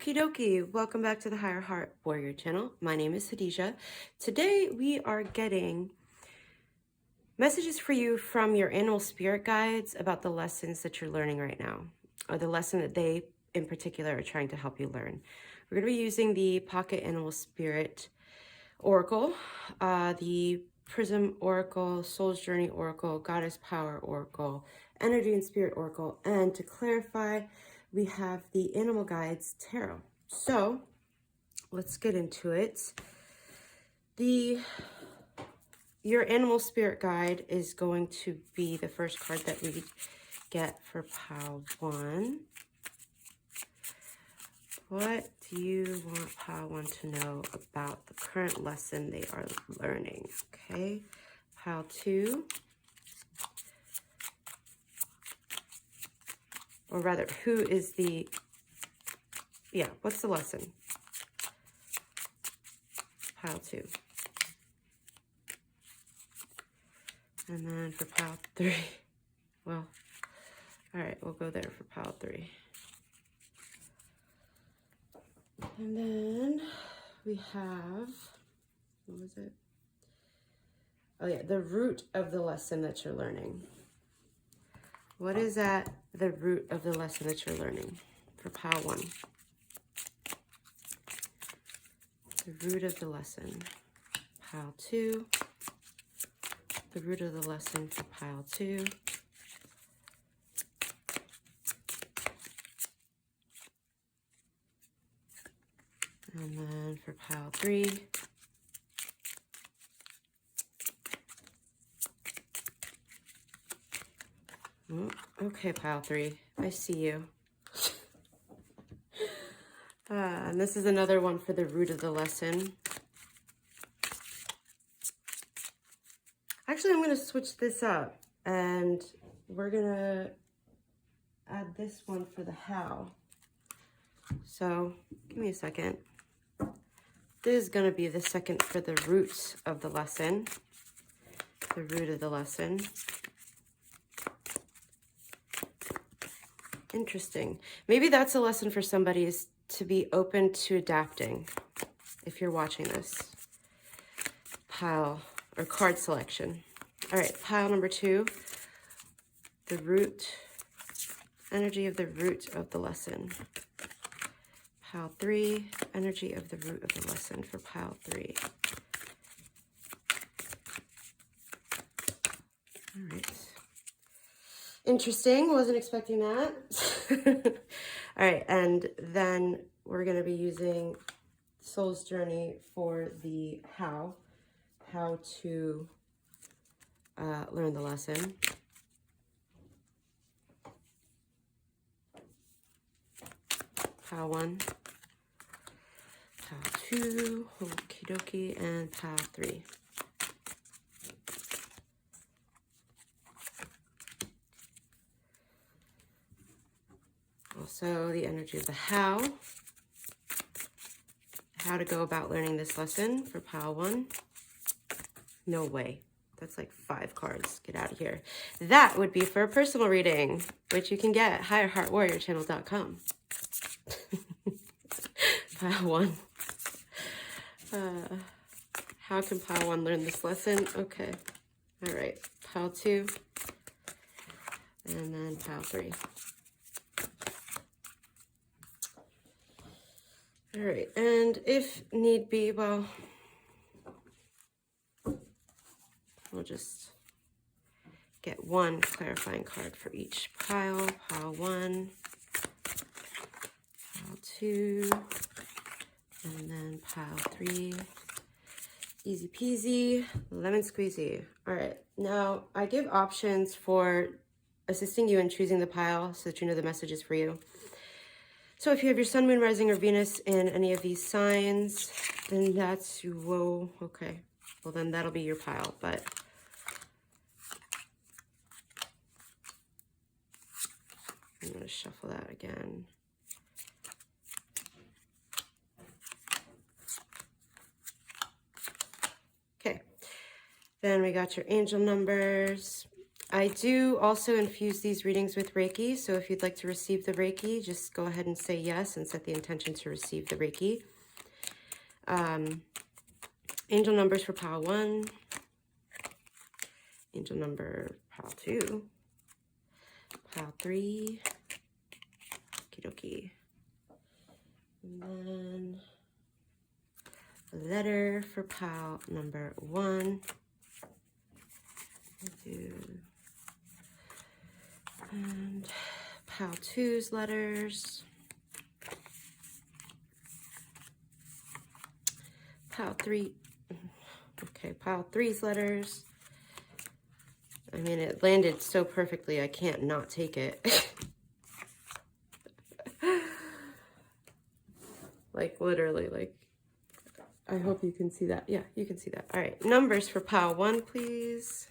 Okie dokie, welcome back to the Higher Heart Warrior channel. My name is Khadijah. Today we are getting messages for you from your animal spirit guides about the lessons that you're learning right now, or the lesson that they in particular are trying to help you learn. We're going to be using the Pocket Animal Spirit Oracle, the Prism Oracle, Soul's Journey Oracle, Goddess Power Oracle, Energy and Spirit Oracle, and to clarify, we have the Animal Guides Tarot. So let's get into it. Your Animal Spirit Guide is going to be the first card that we get for pile 1. What do you want pile 1 to know about the current lesson they are learning? Okay, pile 2. Or rather, who is the, what's the lesson? Pile 2. And then for pile 3, well, all right, we'll go there for pile 3. And then we have, what was it? Oh yeah, the root of the lesson that you're learning. What is at the root of the lesson that you're learning for pile 1? The root of the lesson. Pile 2. The root of the lesson for pile 2. And then for pile 3. Oh, okay, pile 3. I see you. And this is another one for the root of the lesson. Actually, I'm going to switch this up. And we're going to add this one for the how. So, give me a second. This is going to be the second for the root of the lesson. The root of the lesson. Interesting. Maybe that's a lesson for somebody, is to be open to adapting. If you're watching this pile or card selection. All right, pile number 2, the root, energy of the root of the lesson. Pile 3, energy of the root of the lesson for pile 3. All right. Interesting, wasn't expecting that. All right, and then we're going to be using Soul's Journey for the how to learn the lesson. Pile 1, pile 2, okie dokie, and pile 3. Also, the energy of the how to go about learning this lesson for pile 1. No way. That's like 5 cards. Get out of here. That would be for a personal reading, which you can get at higherheartwarriorchannel.com. Pile 1. How can pile 1 learn this lesson? Okay. All right. Pile 2. And then pile 3. All right, and if need be, well, we'll just get one clarifying card for each pile. Pile 1, pile 2, and then pile 3. Easy peasy, lemon squeezy. All right, now I give options for assisting you in choosing the pile so that you know the message is for you. So if you have your sun, moon, rising, or Venus in any of these signs, then that's, whoa, okay. Well, then that'll be your pile, but I'm going to shuffle that again. Okay. Then we got your angel numbers. I do also infuse these readings with Reiki, so if you'd like to receive the Reiki, just go ahead and say yes and set the intention to receive the Reiki. Angel numbers for pile 1, angel number pile 2, pile 3, okie dokie. And then a letter for pile number 1. And pile 2's letters. Pile 3. Okay, pile 3's letters. I mean, it landed so perfectly, I can't not take it. Like, literally, like, I hope you can see that. Yeah, you can see that. All right, numbers for pile 1, please.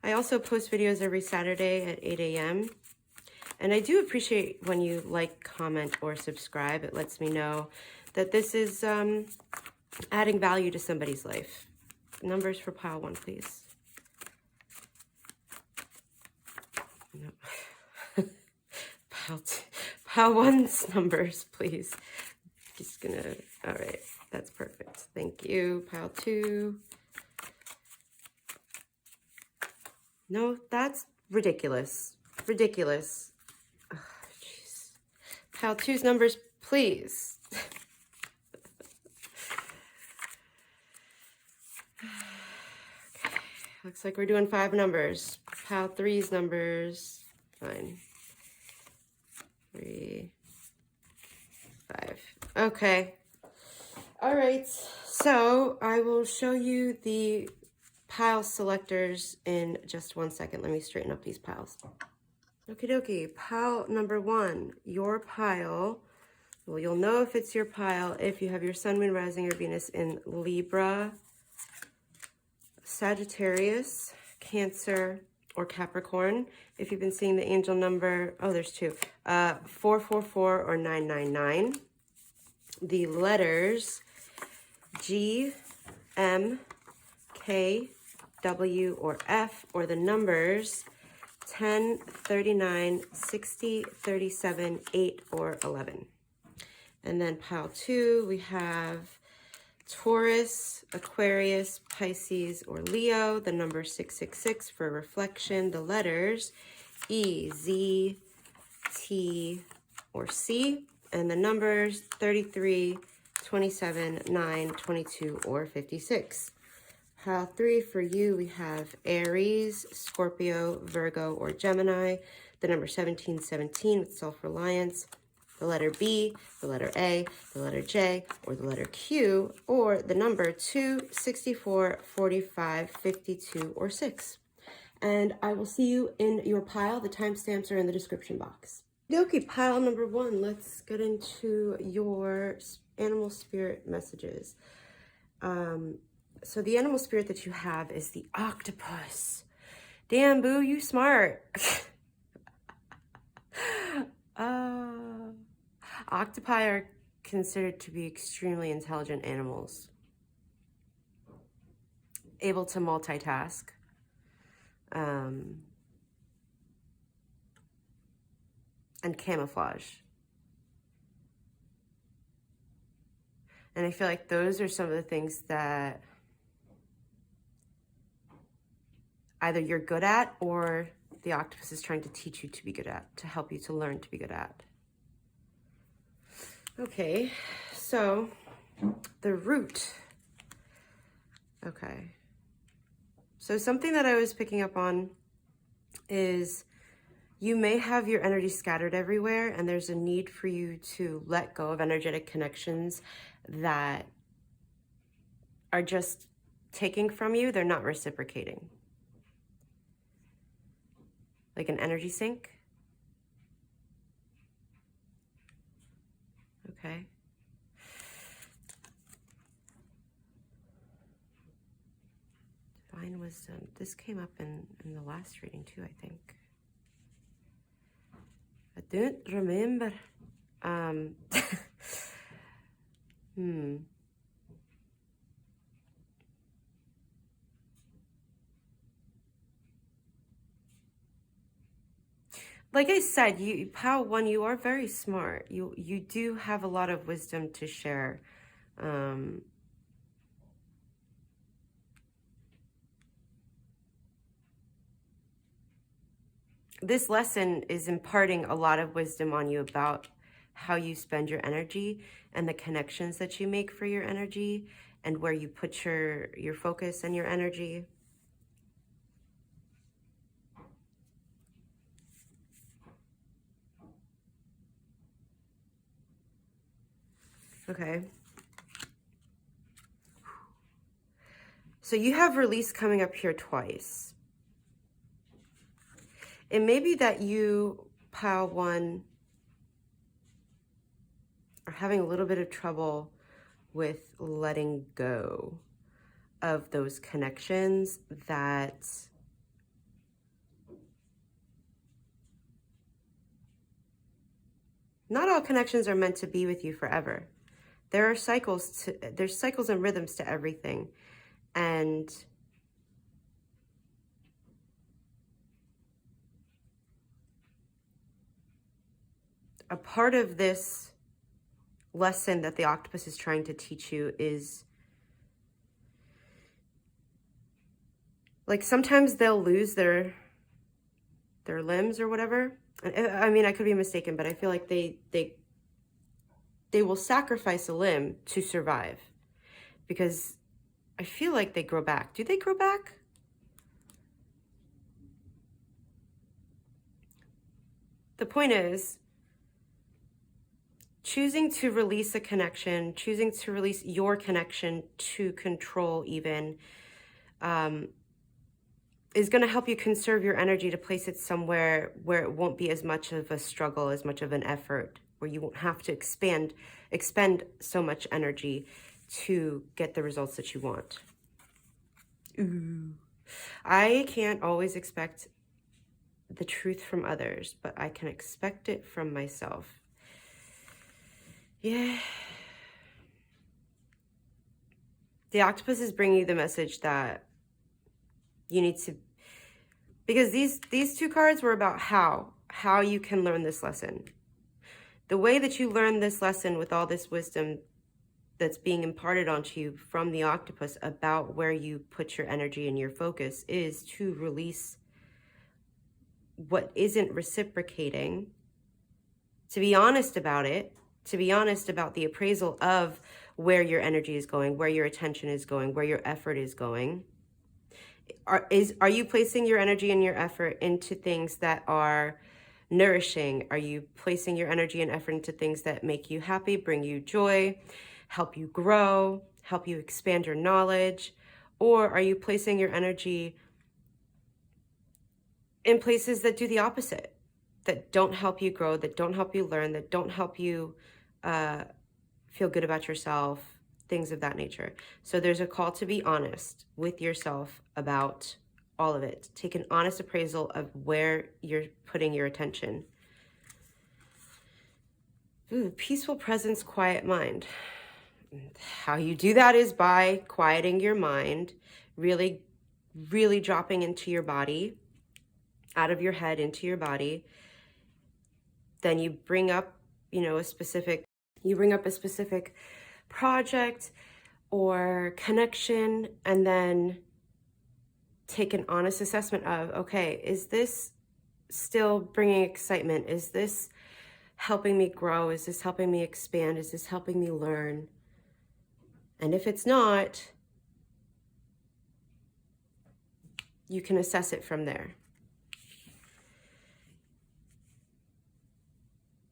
I also post videos every Saturday at 8 a.m. And I do appreciate when you like, comment, or subscribe. It lets me know that this is adding value to somebody's life. Numbers for pile 1, please. No. Pile 1's numbers, please. Just gonna, all right, that's perfect. Thank you. Pile 2. No, that's ridiculous. Ridiculous. Oh, jeez. Pile 2's numbers, please. Okay. Looks like we're doing 5 numbers. Pile 3's numbers. Fine. 3, 5. Okay. All right. So I will show you the pile selectors in just 1 second. Let me straighten up these piles. Okie dokie. Pile number 1, your pile. Well, you'll know if it's your pile if you have your Sun, Moon, Rising, or Venus in Libra, Sagittarius, Cancer, or Capricorn. If you've been seeing the angel number, oh, there's 2, 444 or 999. The letters G, M, K, W, or F, or the numbers 10, 39, 60, 37, 8, or 11. And then pile 2, we have Taurus, Aquarius, Pisces, or Leo, the number 666 for reflection, the letters E, Z, T, or C, and the numbers 33, 27, 9, 22, or 56. Pile 3 for you, we have Aries, Scorpio, Virgo, or Gemini, the number 1717 with self-reliance, the letter B, the letter A, the letter J, or the letter Q, or the number 2, 64, 45, 52, or 6. And I will see you in your pile. The timestamps are in the description box. Okay, pile number 1. Let's get into your animal spirit messages. So the animal spirit that you have is the octopus. Damn, boo, you smart. Octopi are considered to be extremely intelligent animals, able to multitask. And camouflage. And I feel like those are some of the things that either you're good at or the octopus is trying to teach you to be good at, to help you to learn to be good at. Okay, so the root. Okay. So something that I was picking up on is you may have your energy scattered everywhere, and there's a need for you to let go of energetic connections that are just taking from you. They're not reciprocating. Like an energy sink. Okay. Divine wisdom. This came up in the last reading too, I think. I don't remember. like I said, you, Pile 1, you are very smart. You do have a lot of wisdom to share. This lesson is imparting a lot of wisdom on you about how you spend your energy and the connections that you make for your energy and where you put your focus and your energy. Okay. So you have release coming up here twice. It may be that you, Pile 1, are having a little bit of trouble with letting go of those connections that not all connections are meant to be with you forever. There's cycles and rhythms to everything. And a part of this lesson that the octopus is trying to teach you is, like, sometimes they'll lose their limbs or whatever. I mean, I could be mistaken, but I feel like they will sacrifice a limb to survive, because I feel like they grow back. Do they grow back? The point is, choosing to release a connection, choosing to release your connection to control even, is going to help you conserve your energy to place it somewhere where it won't be as much of a struggle, as much of an effort, where you won't have to expend so much energy to get the results that you want. Ooh. I can't always expect the truth from others, but I can expect it from myself. Yeah. The octopus is bringing you the message that you need to, because these two cards were about how you can learn this lesson. The way that you learn this lesson with all this wisdom that's being imparted onto you from the octopus about where you put your energy and your focus is to release what isn't reciprocating, to be honest about it, to be honest about the appraisal of where your energy is going, where your attention is going, where your effort is going. Are you placing your energy and your effort into things that are nourishing? Are you placing your energy and effort into things that make you happy, bring you joy, help you grow, help you expand your knowledge? Or are you placing your energy in places that do the opposite, that don't help you grow, that don't help you learn, that don't help you feel good about yourself, things of that nature? So there's a call to be honest with yourself about all of it. Take an honest appraisal of where you're putting your attention. Ooh, peaceful presence, quiet mind. How you do that is by quieting your mind, really, really dropping into your body, out of your head into your body. Then you bring up, a specific project or connection, and then take an honest assessment of, okay, is this still bringing excitement? Is this helping me grow? Is this helping me expand? Is this helping me learn? And if it's not, you can assess it from there.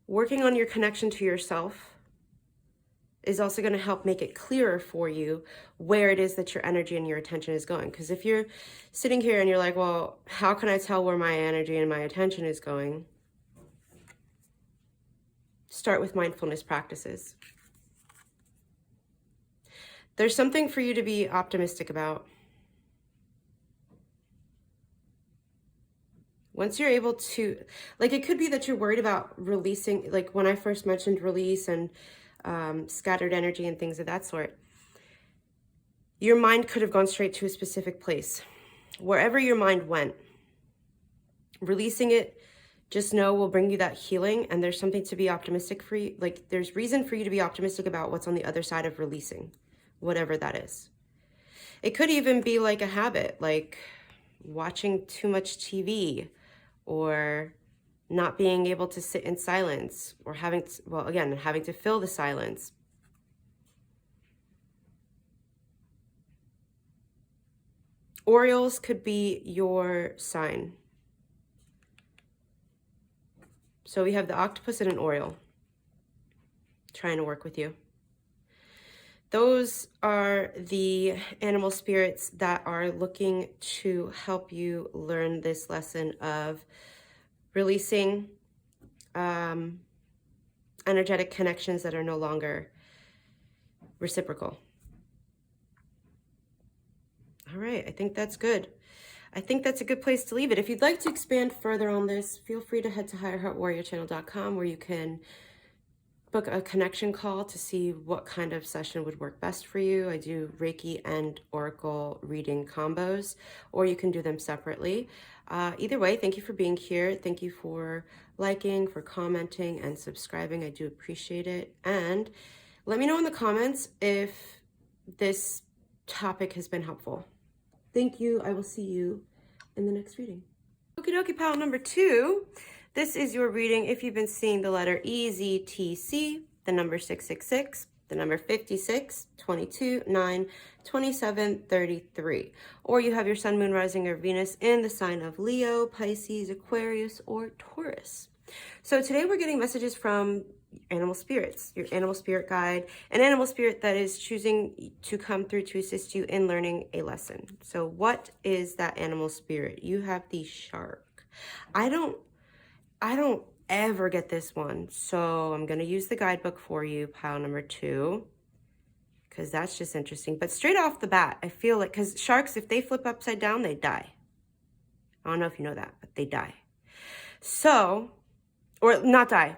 Working on your connection to yourself is also going to help make it clearer for you where it is that your energy and your attention is going. Because if you're sitting here and you're like, well, how can I tell where my energy and my attention is going? Start with mindfulness practices. There's something for you to be optimistic about. Once you're able to, like, it could be that you're worried about releasing, like when I first mentioned release and scattered energy and things of that sort. Your mind could have gone straight to a specific place. Wherever your mind went, releasing it just know will bring you that healing, and there's something to be optimistic for you. Like, there's reason for you to be optimistic about what's on the other side of releasing, whatever that is. It could even be like a habit, like watching too much TV, or not being able to sit in silence, or having to, well, again, having to fill the silence. Orioles could be your sign. So we have the octopus and an Oriole trying to work with you. Those are the animal spirits that are looking to help you learn this lesson of releasing energetic connections that are no longer reciprocal. All right, I think that's good. I think that's a good place to leave it. If you'd like to expand further on this, feel free to head to higherheartwarriorchannel.com, where you can book a connection call to see what kind of session would work best for you. I do Reiki and Oracle reading combos, or you can do them separately. Either way, thank you for being here. Thank you for liking, for commenting, and subscribing. I do appreciate it. And let me know in the comments if this topic has been helpful. Thank you. I will see you in the next reading. Okie dokie, pal number 2. This is your reading if you've been seeing the letter EZTC, the number 666, the number 56, 22, 9, 27, 33. Or you have your sun, moon, rising, or Venus in the sign of Leo, Pisces, Aquarius, or Taurus. So today we're getting messages from animal spirits, your animal spirit guide, an animal spirit that is choosing to come through to assist you in learning a lesson. So what is that animal spirit? You have the shark. I don't ever get this one, so I'm going to use the guidebook for you, pile number 2, because that's just interesting. But straight off the bat, I feel like, because sharks, if they flip upside down, they die. I don't know if you know that, but they die. So, or not die.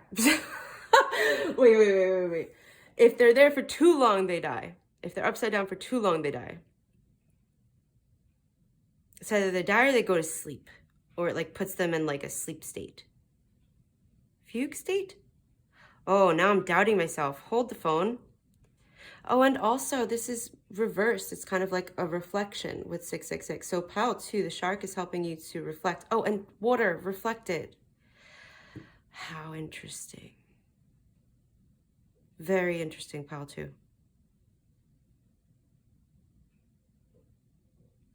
Wait. If they're there for too long, they die. If they're upside down for too long, they die. It's either they die or they go to sleep, or it like puts them in like a sleep state. Fugue state? Oh, now I'm doubting myself. Hold the phone. Oh, and also this is reversed. It's kind of like a reflection with 666. So pile 2, the shark is helping you to reflect. Oh, and water reflected. How interesting. Very interesting, pile 2.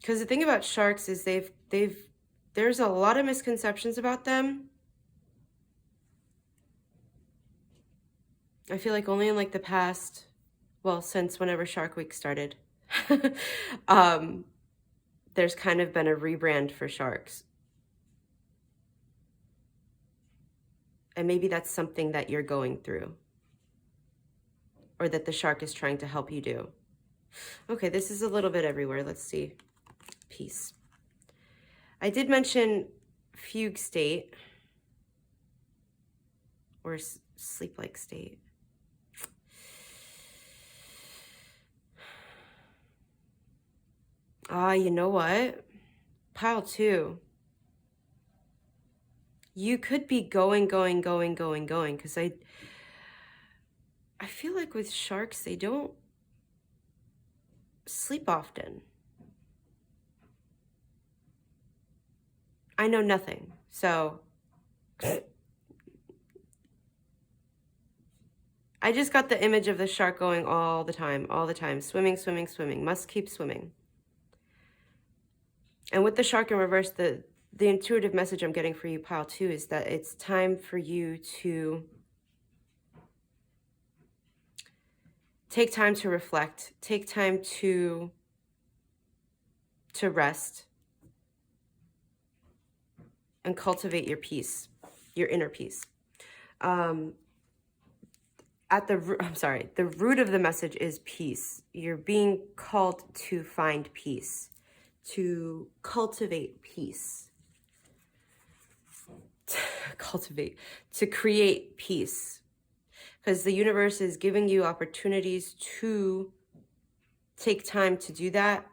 Because the thing about sharks is there's a lot of misconceptions about them. I feel like only in like the past, well, since whenever Shark Week started, there's kind of been a rebrand for sharks. And maybe that's something that you're going through, or that the shark is trying to help you do. Okay, this is a little bit everywhere. Let's see. Peace. I did mention fugue state, or sleep-like state. You know what? Pile 2. You could be going, because I feel like with sharks, they don't sleep often. I know nothing, so I just got the image of the shark going all the time, swimming, must keep swimming. And with the shark in reverse, the intuitive message I'm getting for you, pile 2, is that it's time for you to take time to reflect, take time to rest, and cultivate your peace, your inner peace. The root of the message is peace. You're being called to find peace, to cultivate peace, to create peace, because the universe is giving you opportunities to take time to do that,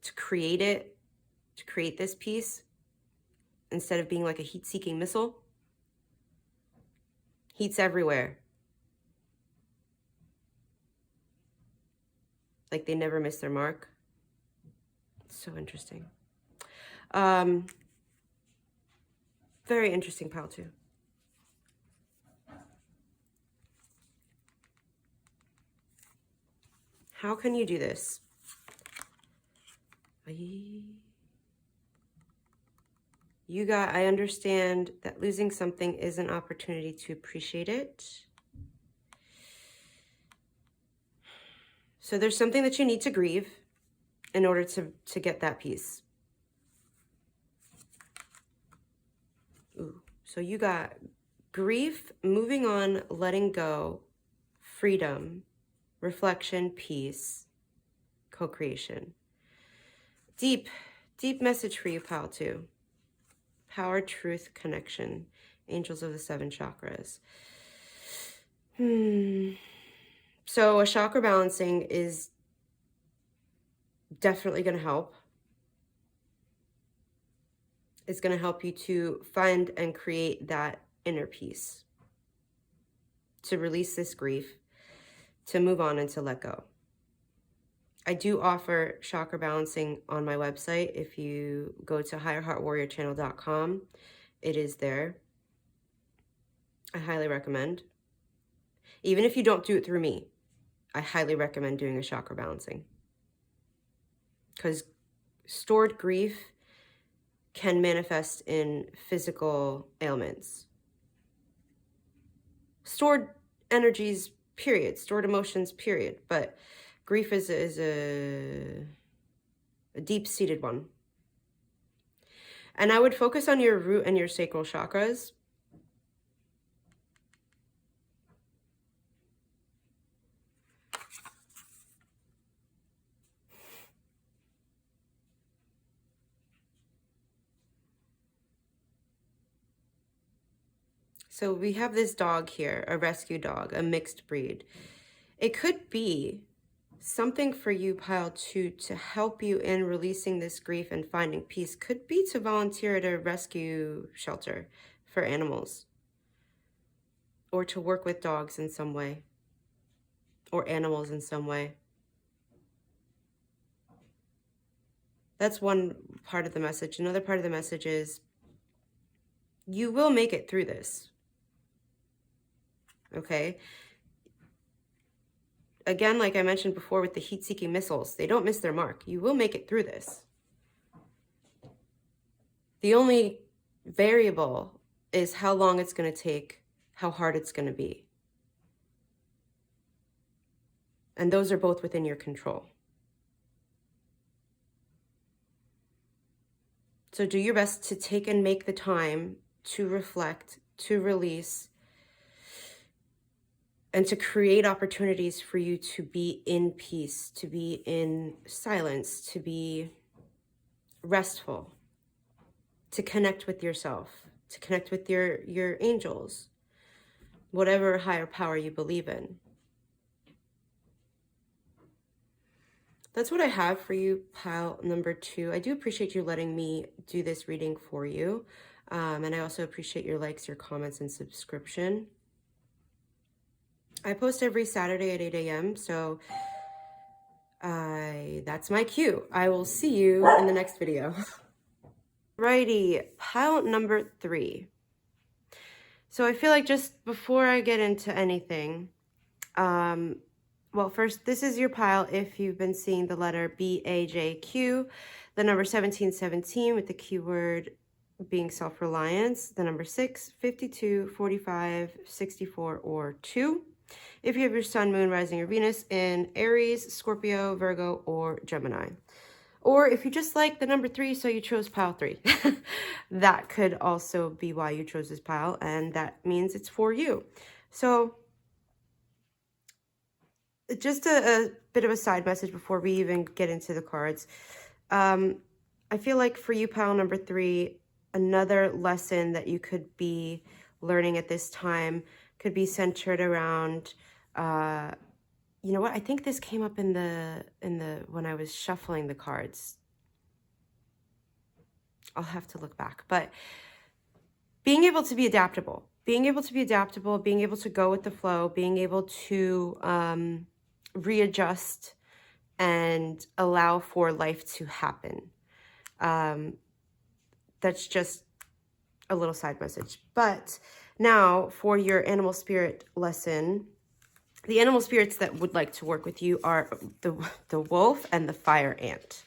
to create it, to create this peace instead of being like a heat-seeking missile. Heat's everywhere. Like they never miss their mark. So interesting. Very interesting pile too. How can you do this? I understand that losing something is an opportunity to appreciate it. So there's something that you need to grieve in order to get that peace. Ooh. So you got grief, moving on, letting go, freedom, reflection, peace, co-creation. Deep, deep message for you, pile 2. Power, truth, connection. Angels of the 7 chakras. So a chakra balancing is definitely going to help. It's going to help you to find and create that inner peace, to release this grief, to move on and to let go. I do offer chakra balancing on my website. If you go to higherheartwarriorchannel.com, it is there. I highly recommend. Even if you don't do it through me, I highly recommend doing a chakra balancing. Because stored grief can manifest in physical ailments. Stored energies, period. Stored emotions, period. But grief is a deep-seated one. And I would focus on your root and your sacral chakras. So we have this dog here, a rescue dog, a mixed breed. It could be something for you, pile 2, to help you in releasing this grief and finding peace. Could be to volunteer at a rescue shelter for animals, or to work with dogs in some way, or animals in some way. That's one part of the message. Another part of the message is you will make it through this. Okay? Again, like I mentioned before with the heat-seeking missiles, they don't miss their mark. You will make it through this. The only variable is how long it's going to take, how hard it's going to be. And those are both within your control. So do your best to take and make the time to reflect, to release, and to create opportunities for you to be in peace, to be in silence, to be restful, to connect with yourself, to connect with your angels, whatever higher power you believe in. That's what I have for you, pile number 2. I do appreciate you letting me do this reading for you. And I also appreciate your likes, your comments, and subscription. I post every Saturday at 8 a.m. So that's my cue. I will see you in the next video. Righty, pile number 3. So I feel like just before I get into anything, well, first, this is your pile if you've been seeing the letter BAJQ, the number 1717 with the keyword being self-reliance, the number 6, 52, 45, 64, or 2. If you have your sun, moon, rising, or Venus in Aries, Scorpio, Virgo, or Gemini. Or if you just like the number 3, so you chose pile 3. That could also be why you chose this pile, and that means it's for you. So just a bit of a side message before we even get into the cards. I feel like for you, pile number 3, another lesson that you could be learning at this time could be centered around, you know what? I think this came up in the when I was shuffling the cards. I'll have to look back. But being able to be adaptable, being able to go with the flow, being able to readjust and allow for life to happen. That's just a little side message. But now for your animal spirit lesson, the animal spirits that would like to work with you are the wolf and the fire ant.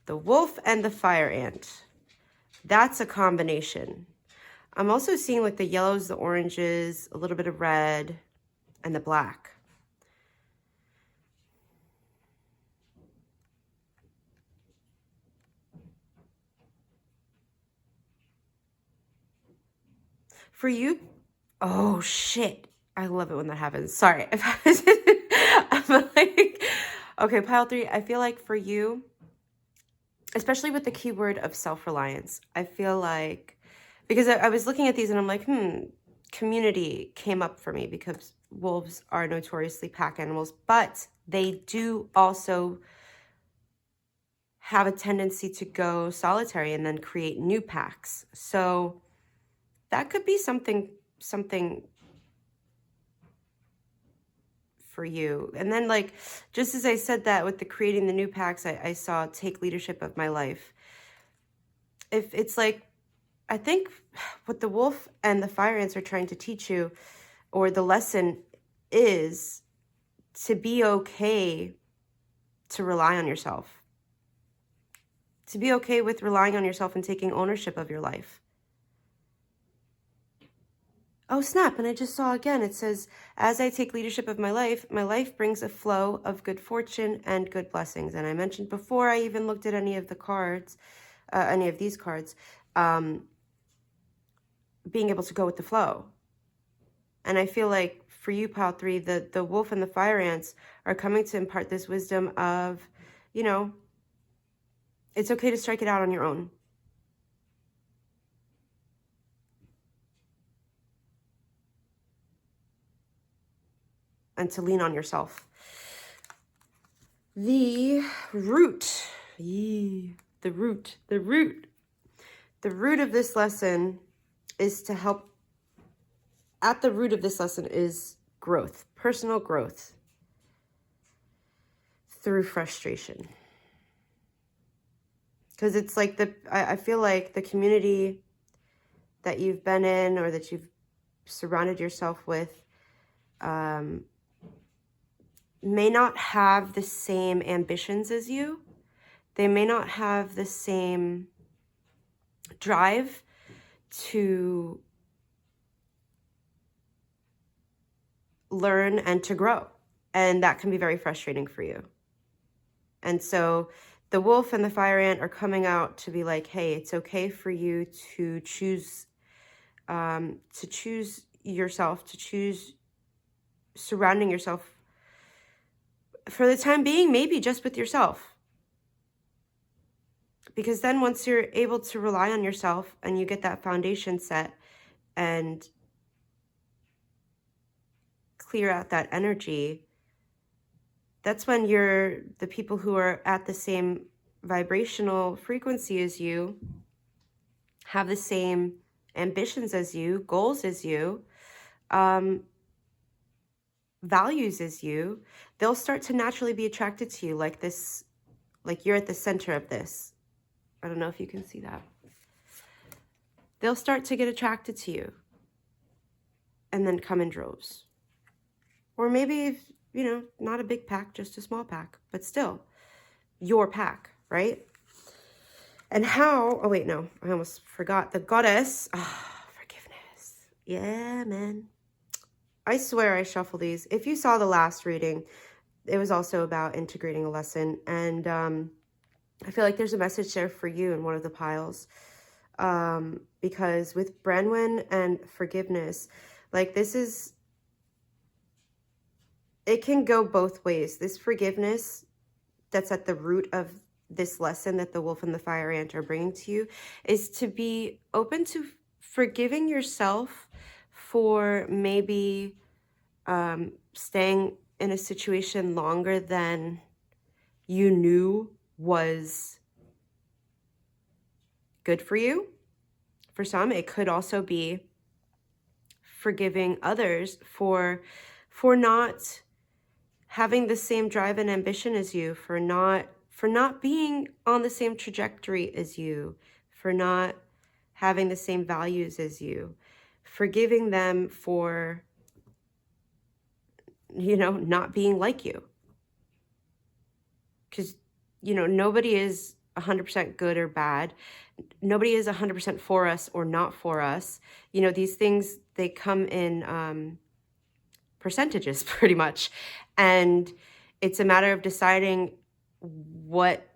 The wolf and the fire ant. That's a combination. I'm also seeing like the yellows, the oranges, a little bit of red, and the black. For you, oh shit. I love it when that happens. Sorry. I'm like, okay, pile 3. I feel like for you, especially with the keyword of self-reliance, I feel like, because I was looking at these and I'm like, community came up for me because wolves are notoriously pack animals, but they do also have a tendency to go solitary and then create new packs. So that could be something for you. And then like, just as I said that with the creating the new packs, I saw take leadership of my life. If it's like, I think what the wolf and the fire ants are trying to teach you, or the lesson is to be okay to rely on yourself. To be okay with relying on yourself and taking ownership of your life. Oh, snap. And I just saw again, it says, as I take leadership of my life brings a flow of good fortune and good blessings. And I mentioned before I even looked at any of the cards, any of these cards, being able to go with the flow. And I feel like for you, pile 3, the wolf and the fire ants are coming to impart this wisdom of, you know, it's okay to strike it out on your own. And to lean on yourself. The root of this lesson is to help. At the root of this lesson is growth, personal growth through frustration. Because it's like I feel like the community that you've been in or that you've surrounded yourself with may not have the same ambitions as you. They may not have the same drive to learn and to grow. And that can be very frustrating for you. And so the wolf and the fire ant are coming out to be like, hey, it's okay for you to choose yourself, to choose surrounding yourself for the time being, maybe just with yourself. Because then once you're able to rely on yourself and you get that foundation set and clear out that energy, that's when the people who are at the same vibrational frequency as you, have the same ambitions as you, goals as you, values as you, they'll start to naturally be attracted to you like this, like you're at the center of this. I don't know if you can see that. They'll start to get attracted to you and then come in droves. Or maybe, you know, not a big pack, just a small pack, but still your pack, right? And how, oh wait, no, I almost forgot the goddess. Forgiveness. Yeah, man. I swear I shuffle these. If you saw the last reading, it was also about integrating a lesson. And I feel like there's a message there for you in one of the piles. Because with Brenwyn and forgiveness, like this is, it can go both ways. This forgiveness that's at the root of this lesson that the wolf and the fire ant are bringing to you is to be open to forgiving yourself for maybe staying in a situation longer than you knew was good for you. For some, it could also be forgiving others for not having the same drive and ambition as you, for not being on the same trajectory as you, for not having the same values as you, forgiving them for, not being like you. Because, nobody is 100% good or bad. Nobody is 100% for us or not for us. These things, they come in percentages pretty much. And it's a matter of deciding what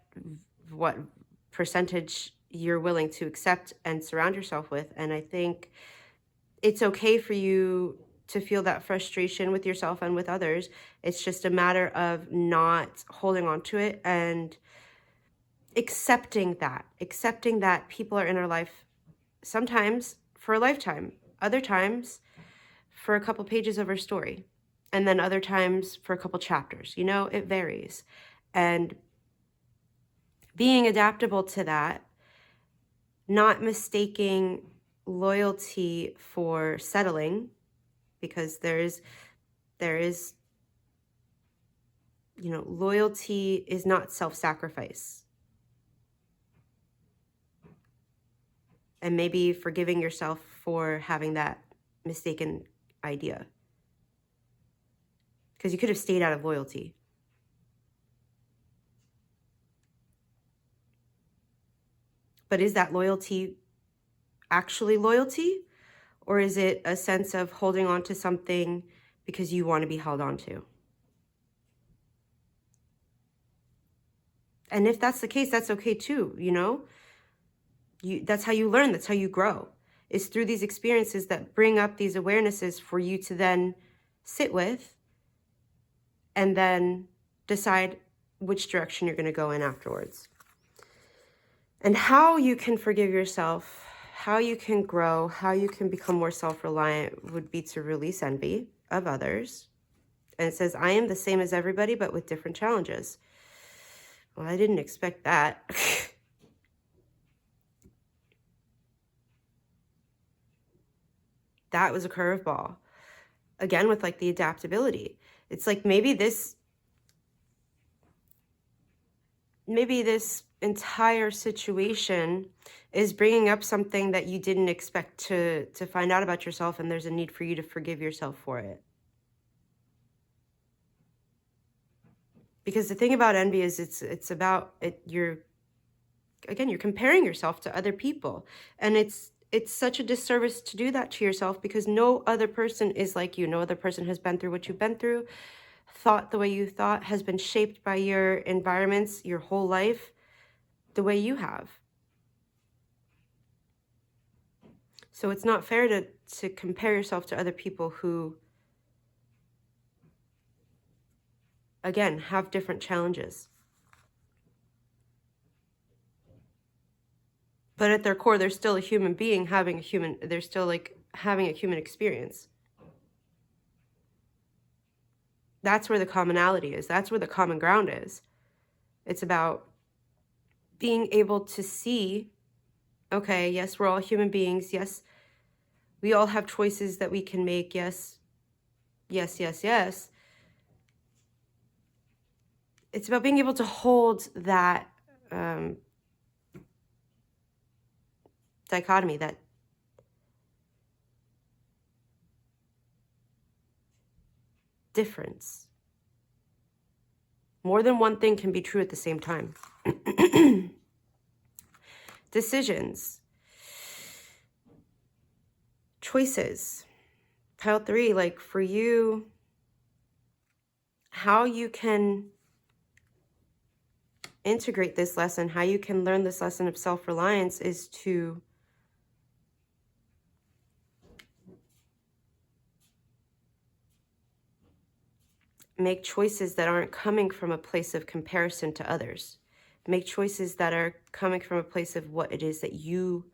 percentage you're willing to accept and surround yourself with. And I think it's okay for you to feel that frustration with yourself and with others. It's just a matter of not holding on to it and accepting that people are in our life sometimes for a lifetime, other times for a couple pages of our story, and then other times for a couple chapters. It varies. And being adaptable to that, not mistaking loyalty for settling, because there is loyalty is not self-sacrifice. And maybe forgiving yourself for having that mistaken idea, because you could have stayed out of loyalty. But is that loyalty actually loyalty? Or is it a sense of holding on to something because you want to be held on to? And if that's the case, that's okay too, That's how you learn, that's how you grow. It's through these experiences that bring up these awarenesses for you to then sit with and then decide which direction you're going to go in afterwards. And how you can forgive yourself, how you can grow, how you can become more self-reliant would be to release envy of others. And it says, I am the same as everybody, but with different challenges. Well, I didn't expect that. That was a curveball. Again, with like the adaptability. It's like maybe this entire situation is bringing up something that you didn't expect to find out about yourself, and there's a need for you to forgive yourself for it. Because the thing about envy is it's about it. You're comparing yourself to other people, and it's such a disservice to do that to yourself, because no other person is like you. No other person has been through what you've been through, thought the way you thought, has been shaped by your environments your whole life the way you have. So it's not fair to compare yourself to other people who, again, have different challenges. But at their core, they're still a human being they're still like having a human experience. That's where the commonality is. That's where the common ground is. It's about being able to see, okay, yes, we're all human beings. Yes, we all have choices that we can make. Yes, yes, yes, yes. It's about being able to hold that dichotomy, that difference. More than one thing can be true at the same time. Decisions. Choices. Pile 3, like for you, how you can integrate this lesson, how you can learn this lesson of self-reliance is to make choices that aren't coming from a place of comparison to others. Make choices that are coming from a place of what it is that you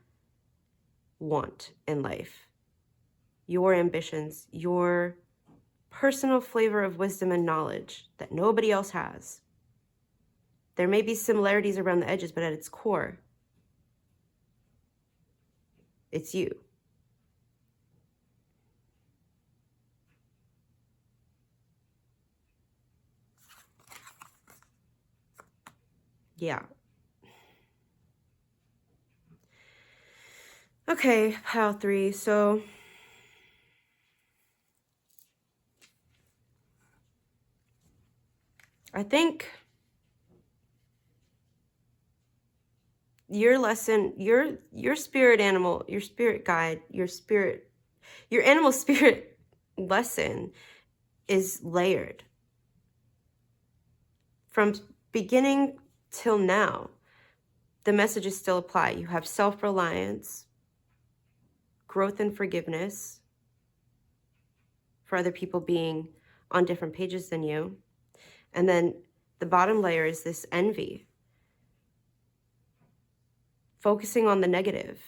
want in life. Your ambitions, your personal flavor of wisdom and knowledge that nobody else has. There may be similarities around the edges, but at its core, It's you. Yeah. Okay, pile 3. So I think your lesson, your spirit animal, your spirit guide, your animal spirit lesson is layered. From beginning till now, the messages still apply. You have self-reliance, growth and forgiveness for other people being on different pages than you. And then the bottom layer is this envy, focusing on the negative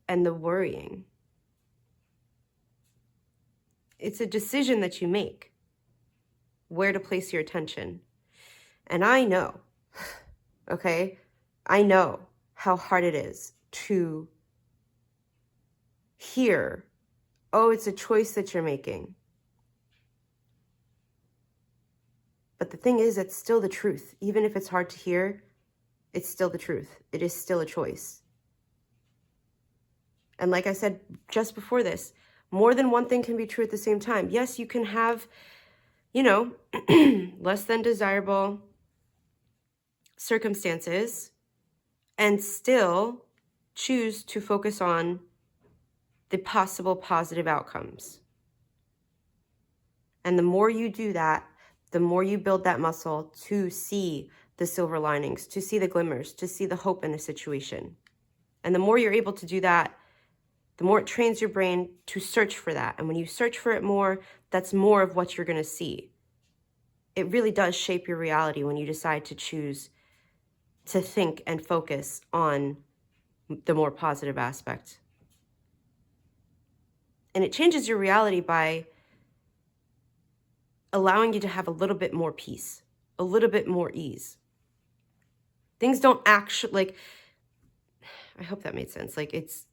and the worrying. It's a decision that you make where to place your attention. And I know, okay, I know how hard it is to hear, oh, it's a choice that you're making. But the thing is, it's still the truth. Even if it's hard to hear, it's still the truth. It is still a choice. And like I said just before this, more than one thing can be true at the same time. Yes, you can have, you know, less than desirable circumstances and still choose to focus on the possible positive outcomes. And the more you do that, the more you build that muscle to see the silver linings, to see the glimmers, to see the hope in a situation. And the more you're able to do that, the more it trains your brain to search for that. And when you search for it more, that's more of what you're going to see. It really does shape your reality when you decide to choose to think and focus on the more positive aspect. And it changes your reality by allowing you to have a little bit more peace, a little bit more ease. Things don't actually, like, I hope that made sense. Like, it's,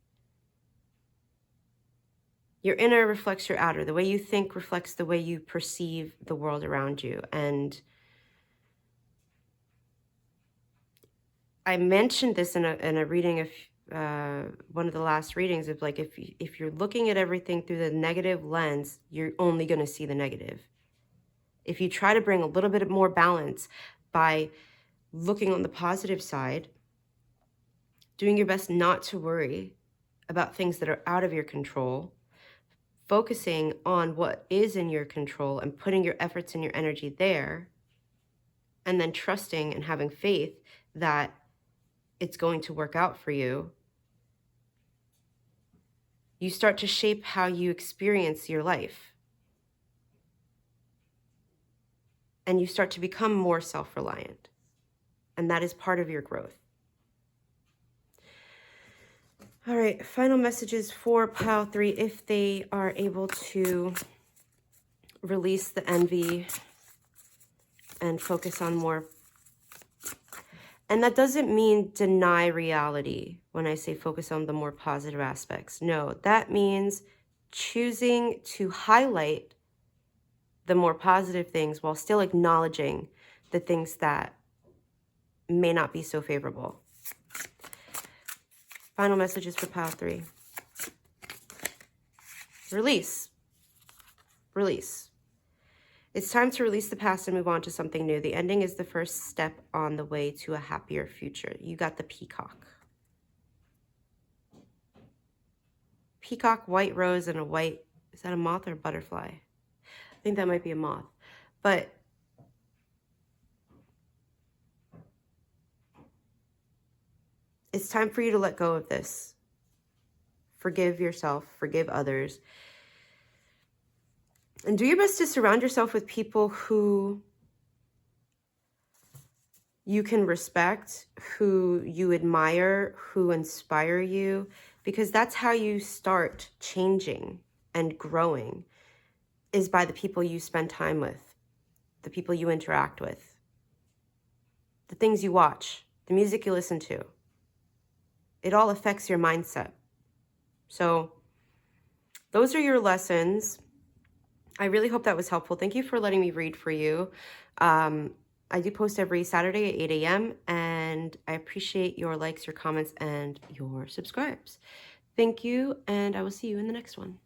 your inner reflects your outer. The way you think reflects the way you perceive the world around you. And I mentioned this in a reading of one of the last readings of, like, if you're looking at everything through the negative lens, you're only going to see the negative. If you try to bring a little bit more balance by looking on the positive side, doing your best not to worry about things that are out of your control, focusing on what is in your control and putting your efforts and your energy there, and then trusting and having faith that it's going to work out for you, you start to shape how you experience your life. And you start to become more self-reliant. And that is part of your growth. All right, final messages for pile 3, if they are able to release the envy and focus on more. And that doesn't mean deny reality when I say focus on the more positive aspects. No, that means choosing to highlight the more positive things while still acknowledging the things that may not be so favorable. Final messages for pile 3. Release. Release. It's time to release the past and move on to something new. The ending is the first step on the way to a happier future. You got the peacock. Peacock, white rose, and a white, is that a moth or a butterfly? I think that might be a moth. But it's time for you to let go of this. Forgive yourself, forgive others. And do your best to surround yourself with people who you can respect, who you admire, who inspire you, because that's how you start changing and growing, is by the people you spend time with, the people you interact with, the things you watch, the music you listen to. it all affects your mindset. So those are your lessons. I really hope that was helpful. Thank you for letting me read for you. I do post every Saturday at 8 a.m. and I appreciate your likes, your comments, and your subscribes. Thank you, and I will see you in the next one.